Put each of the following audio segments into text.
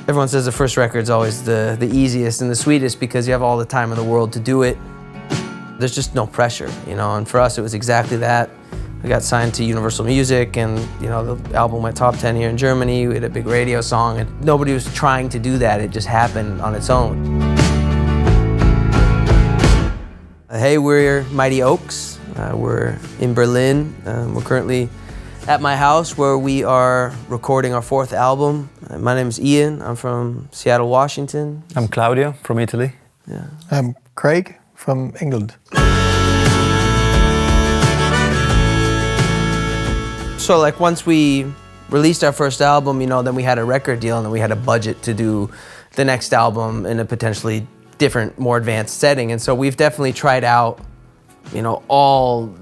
Everyone says the first record's always the easiest and the sweetest because you have all the time in the world to do it. There's just no pressure, you know, and for us it was exactly that. We got signed to Universal Music and, you know, the album went top 10 here in Germany. We had a big radio song and nobody was trying to do that. It just happened on its own. Hey, we're Mighty Oaks. We're in Berlin. We're currently at my house where we are recording our 4th album. My name is Ian. I'm from Seattle, Washington. I'm Claudio from Italy. Yeah. I'm Craig from England. So like once we released our first album, you know, then we had a record deal and then we had a budget to do the next album in a potentially different, more advanced setting. And so we've definitely tried out, you know, all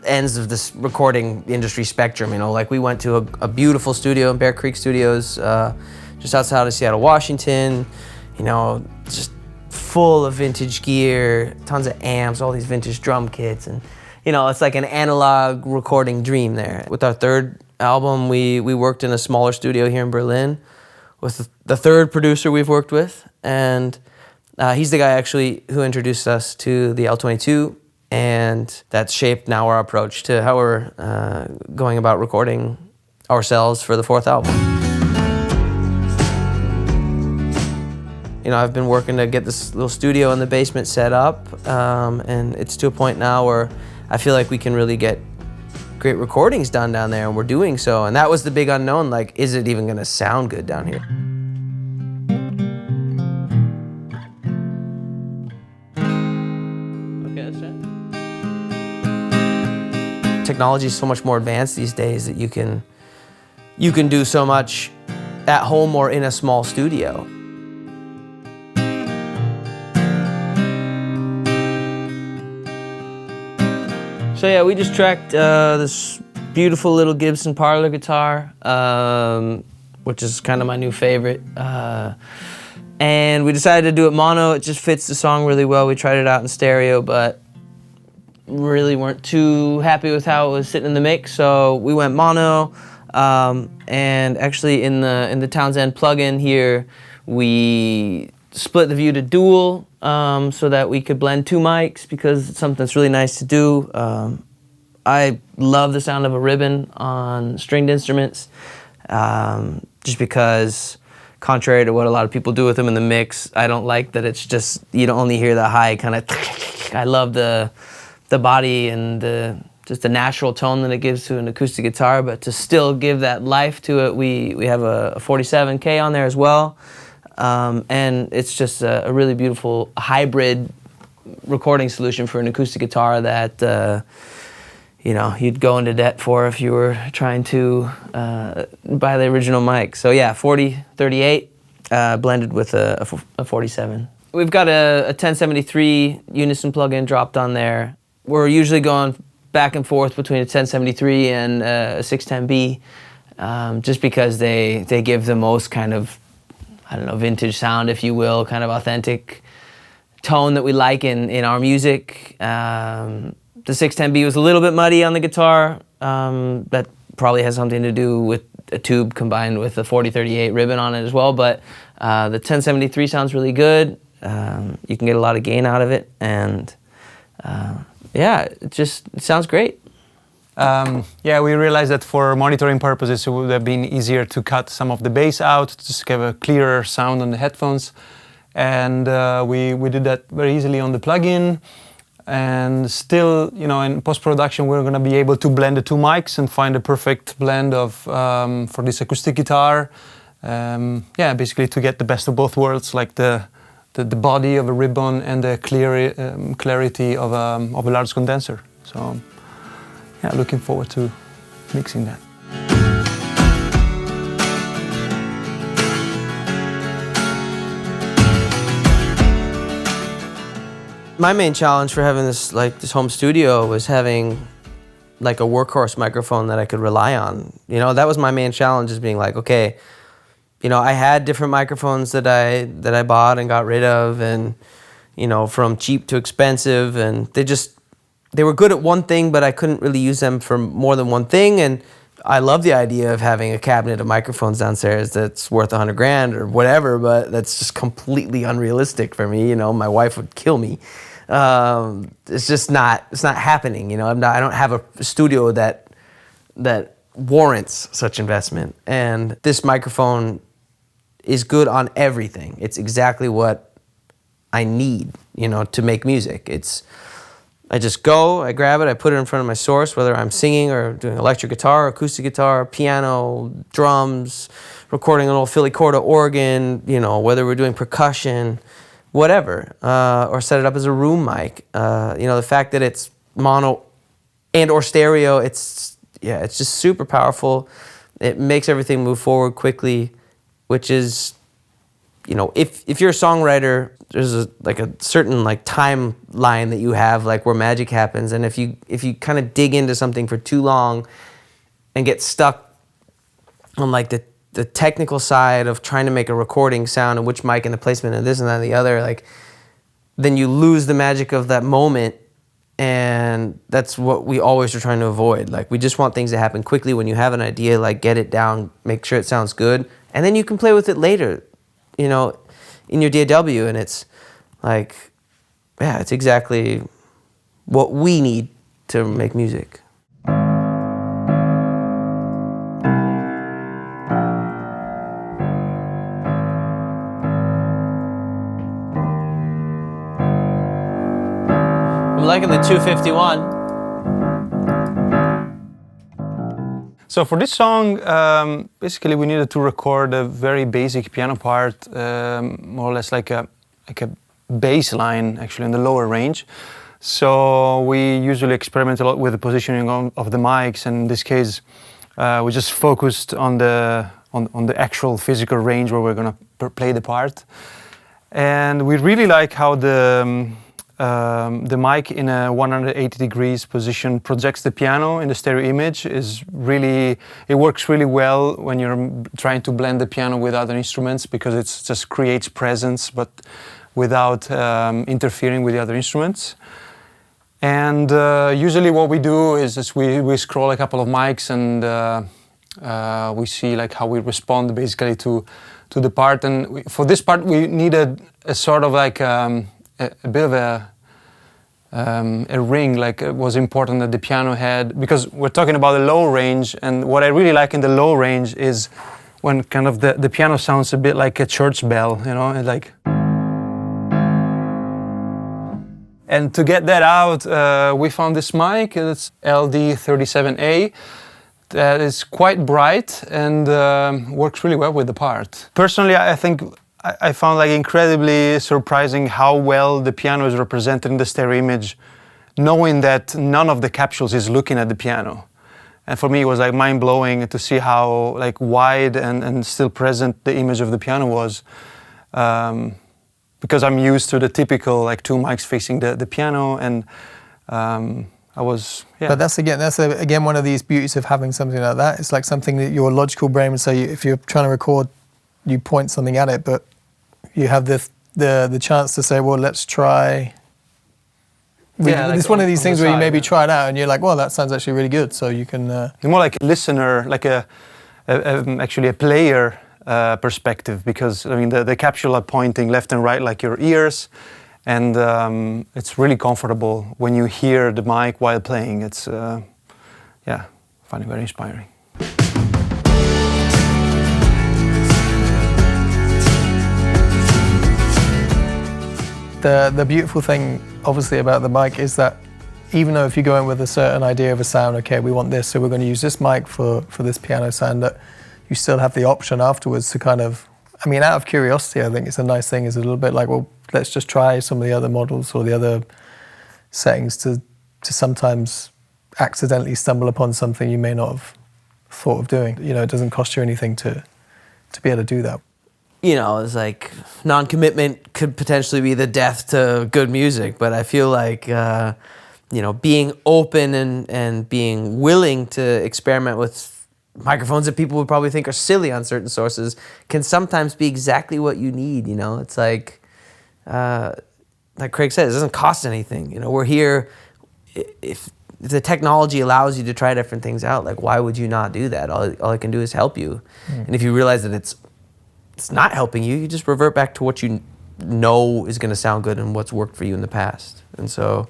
ends of this recording industry spectrum. You know, like we went to a beautiful studio in Bear Creek Studios, just outside of Seattle, Washington, you know, just full of vintage gear, tons of amps, all these vintage drum kits, and you know, it's like an analog recording dream there. With our 3rd album, we worked in a smaller studio here in Berlin with the 3rd producer we've worked with, and he's the guy actually who introduced us to the L22, and that's shaped now our approach to how we're going about recording ourselves for the 4th album. You know, I've been working to get this little studio in the basement set up, and it's to a point now where I feel like we can really get great recordings done down there, and we're doing so. And that was the big unknown, like, is it even gonna sound good down here? Okay, that's it. Technology is so much more advanced these days that you can do so much at home or in a small studio. So yeah, we just tracked this beautiful little Gibson parlor guitar, which is kind of my new favorite. And we decided to do it mono. It just fits the song really well. We tried it out in stereo, but really weren't too happy with how it was sitting in the mix, so we went mono. And actually in the Townsend plugin here, we split the view to dual, so that we could blend 2 mics because it's something that's really nice to do. I love the sound of a ribbon on stringed instruments, just because, contrary to what a lot of people do with them in the mix, I don't like that it's just, you don't only hear the high kind of. I love the body and just the natural tone that it gives to an acoustic guitar, but to still give that life to it, we have a 47K on there as well. And it's just a really beautiful hybrid recording solution for an acoustic guitar that you know, you'd go into debt for if you were trying to buy the original mic. So yeah, 4038 blended with a 47. We've got a 1073 Unison plugin dropped on there. We're usually going back and forth between a 1073 and a 610B, just because they give the most kind of, I don't know, vintage sound, if you will, kind of authentic tone that we like in our music. The 610B was a little bit muddy on the guitar. That probably has something to do with a tube combined with the 4038 ribbon on it as well, but the 1073 sounds really good. You can get a lot of gain out of it, and yeah, it sounds great. Yeah, we realized that for monitoring purposes it would have been easier to cut some of the bass out, to just give a clearer sound on the headphones. And we did that very easily on the plugin. And still, you know, in post-production we're going to be able to blend the 2 mics and find a perfect blend of for this acoustic guitar. Yeah, basically to get the best of both worlds, like the body of a ribbon and the clarity of a large condenser. So yeah, looking forward to mixing that. My main challenge for having this home studio was having like a workhorse microphone that I could rely on. You know, that was my main challenge, is being like, okay, you know, I had different microphones that I bought and got rid of, and you know, from cheap to expensive, and they were good at one thing, but I couldn't really use them for more than one thing. And I love the idea of having a cabinet of microphones downstairs that's worth $100,000 or whatever, but that's just completely unrealistic for me. You know, my wife would kill me. It's just not. It's not happening. You know, I don't have a studio that warrants such investment. And this microphone is good on everything. It's exactly what I need, you know, to make music. I just go, I grab it, I put it in front of my source, whether I'm singing or doing electric guitar, acoustic guitar, piano, drums, recording an old Philly Corda organ, you know, whether we're doing percussion, whatever, or set it up as a room mic. You know, the fact that it's mono and or stereo, it's just super powerful. It makes everything move forward quickly, which is, you know, if you're a songwriter, there's a certain timeline that you have, like where magic happens, and if you kind of dig into something for too long and get stuck on like the technical side of trying to make a recording sound and which mic and the placement and this and that and the other, like, then you lose the magic of that moment, and that's what we always are trying to avoid. Like, we just want things to happen quickly. When you have an idea, like, get it down, make sure it sounds good, and then you can play with it later, you know, in your DAW, and it's like, yeah, it's exactly what we need to make music. I'm liking the 251. So for this song, basically we needed to record a very basic piano part, more or less like a bass line, actually, in the lower range. So we usually experiment a lot with the positioning of the mics, and in this case, we just focused on the actual physical range where we're gonna play the part. And we really like how the mic in a 180 degrees position projects the piano in the stereo image. It works really well when you're trying to blend the piano with other instruments, because it just creates presence but without interfering with the other instruments. And usually what we do is we scroll a couple of mics, and we see like how we respond basically to the part. And for this part we needed a sort of like a bit of a ring. Like, it was important that the piano had, because we're talking about the low range, and what I really like in the low range is when kind of the piano sounds a bit like a church bell, you know, like. And to get that out, we found this mic. It's LD37A. That is quite bright and works really well with the part. Personally, I think I found like incredibly surprising how well the piano is represented in the stereo image, knowing that none of the capsules is looking at the piano. And for me, it was like mind-blowing to see how like wide and still present the image of the piano was. Because I'm used to the typical like two mics facing the piano, and I was, yeah. But that's again one of these beauties of having something like that. It's like something that your logical brain would say, if you're trying to record, you point something at it, but you have the chance to say, well, let's try. Yeah, it's like one of these things where you maybe yeah. try it out and you're like, well, that sounds actually really good. So you can. You're more like a listener, like actually a player perspective, because I mean the capsule are pointing left and right like your ears, and it's really comfortable when you hear the mic while playing. It's yeah, I find it very inspiring. The beautiful thing, obviously, about the mic is that even though if you go in with a certain idea of a sound, okay, we want this, so we're going to use this mic for this piano sound, that you still have the option afterwards to kind of, I mean, out of curiosity, I think it's a nice thing, is a little bit like, well, let's just try some of the other models or the other settings to sometimes accidentally stumble upon something you may not have thought of doing. You know, it doesn't cost you anything to be able to do that. You know, it's like non-commitment could potentially be the death to good music, but I feel like, you know, being open and being willing to experiment with microphones that people would probably think are silly on certain sources can sometimes be exactly what you need, you know? It's like Craig said, it doesn't cost anything. You know, we're here, if if the technology allows you to try different things out, like why would you not do that? All it can do is help you. And if you realize that it's not helping you, you just revert back to what you know is going to sound good and what's worked for you in the past. And so,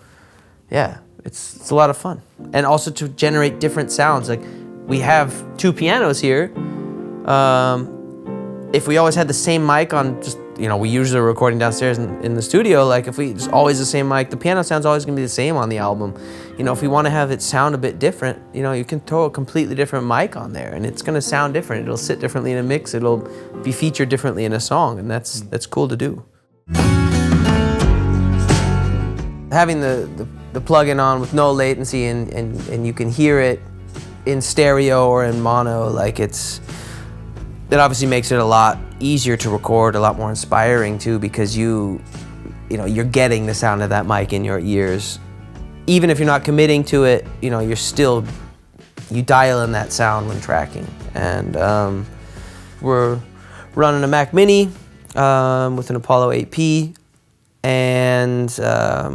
yeah, it's a lot of fun. And also to generate different sounds. Like we have 2 pianos here. If we always had the same mic on, just, you know, we usually are recording downstairs in the studio, like if we just always the same mic, the piano sound's always gonna be the same on the album. You know, if we wanna have it sound a bit different, you know, you can throw a completely different mic on there and it's gonna sound different. It'll sit differently in a mix, it'll be featured differently in a song, and that's cool to do. Having the plug-in on with no latency and you can hear it in stereo or in mono, like that obviously makes it a lot easier to record, a lot more inspiring too, because you're getting the sound of that mic in your ears. Even if you're not committing to it, you know, you dial in that sound when tracking. And we're running a Mac Mini with an Apollo 8P, and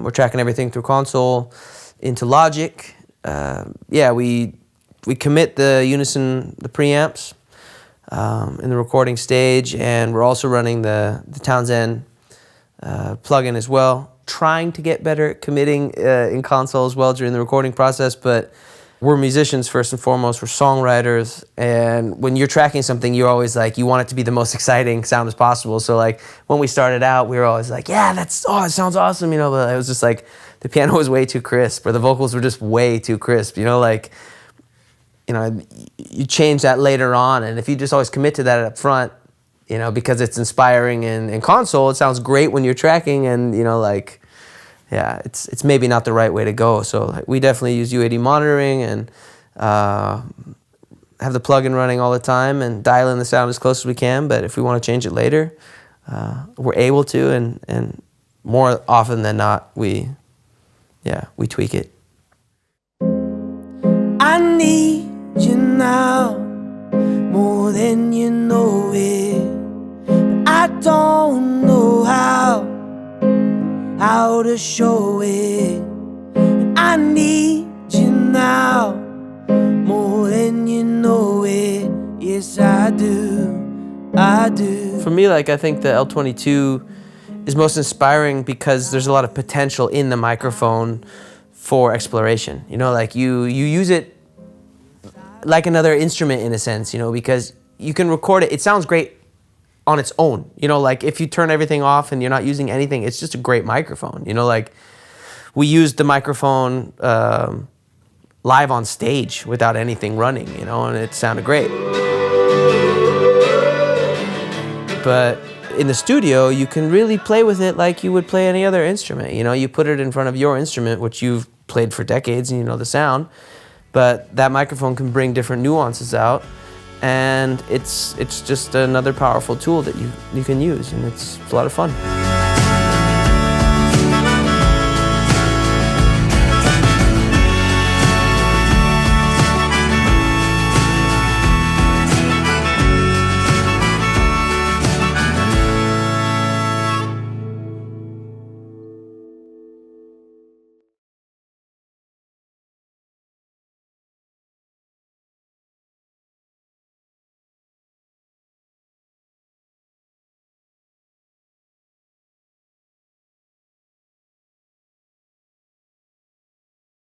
we're tracking everything through console into Logic. Yeah, we commit the Unison, the preamps, in the recording stage, and we're also running the Townsend plugin as well. Trying to get better at committing in console as well during the recording process, but we're musicians first and foremost, we're songwriters, and when you're tracking something, you're always like, you want it to be the most exciting sound as possible. So like when we started out, we were always like, yeah, it sounds awesome, you know, but it was just like the piano was way too crisp, or the vocals were just way too crisp, you know, like, you know, you change that later on, and if you just always commit to that up front, you know, because it's inspiring in console, it sounds great when you're tracking, and, you know, like, yeah, it's maybe not the right way to go. So like, we definitely use UAD monitoring and have the plugin running all the time and dial in the sound as close as we can, but if we want to change it later, we're able to, and more often than not, we tweak it. I need you now more than you know it. I don't know how to show it. I need you now more than you know it. Yes, I do, I do. For me, like, I think the L22 is most inspiring because there's a lot of potential in the microphone for exploration. You know, like you use it like another instrument in a sense, you know, because you can record it. It sounds great on its own. You know, like if you turn everything off and you're not using anything, it's just a great microphone. You know, like we used the microphone live on stage without anything running, you know, and it sounded great. But in the studio, you can really play with it like you would play any other instrument. You know, you put it in front of your instrument, which you've played for decades and you know the sound, but that microphone can bring different nuances out, and it's just another powerful tool that you can use, and it's a lot of fun.